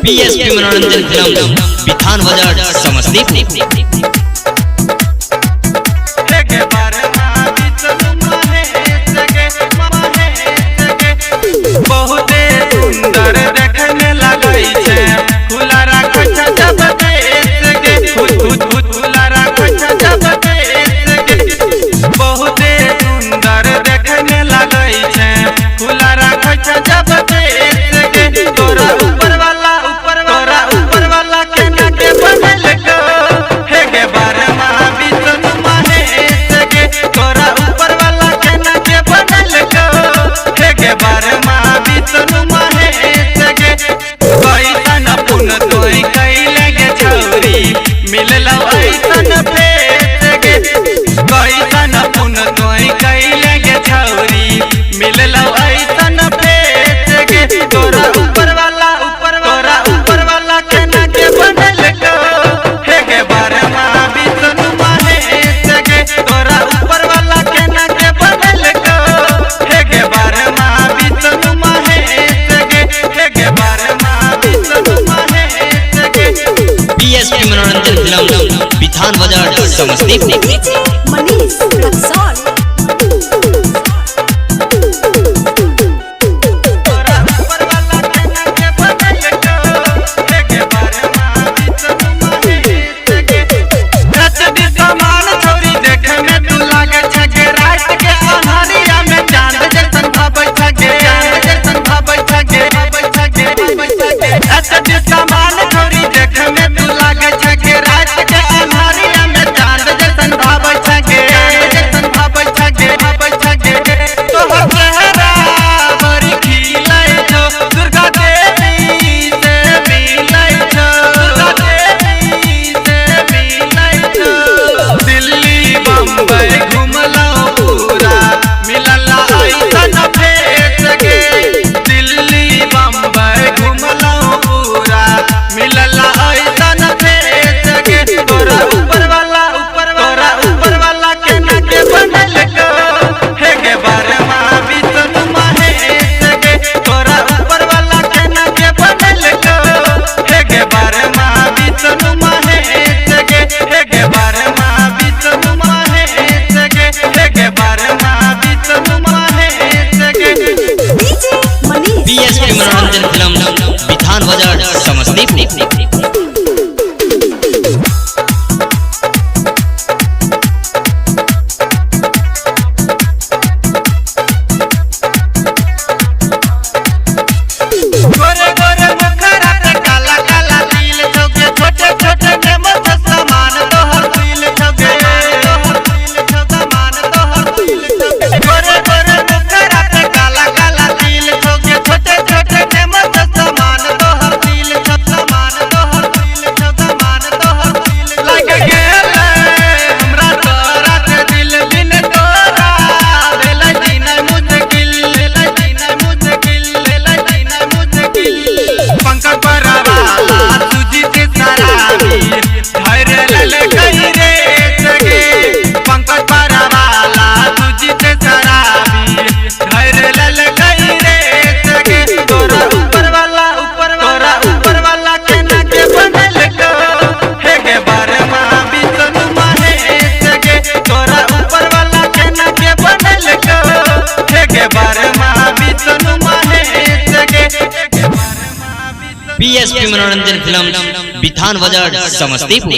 BSP मनोरंजन film Bithan बाजार समस्तीपुर। बहुते सुंदर देखने लगई छे खुला राखो जब देश के खुला राखो जब देश के। बहुते सुंदर देखने लगई छे खुला राखो जब देश के। तोरा ऊपर वाला केना के बनल को हे गे बारमा विष्णु महेश के। तोरा ऊपर वाला केना के बनल को हे गे बारमा विष्णु महेश के। कैसन पुन तोय कैले गे छौरी मिललौ ऐसन फेस गे। कैसन पुन तोय कैले गे छौरी मिललौ ऐसन फेस गे। तोरा ऊपर वाला केना के बनल को हे गे बारमा विष्णु महेश के। तोरा ऊपर वाला केना के बनल को हे गे बारमा विष्णु महेश के। हे गे बारमा विष्णु महेश के। बीएसपी मनोरंजन फिल्म बिथान बाजार समस्तीपुर। मनीष रक्सौल। बीएसपी मनोरंजन फिल्म बिथान बाजार समस्तीपुर। बीएसपी मनोरंजन फिल्म बिथान बाजार समस्तीपुर।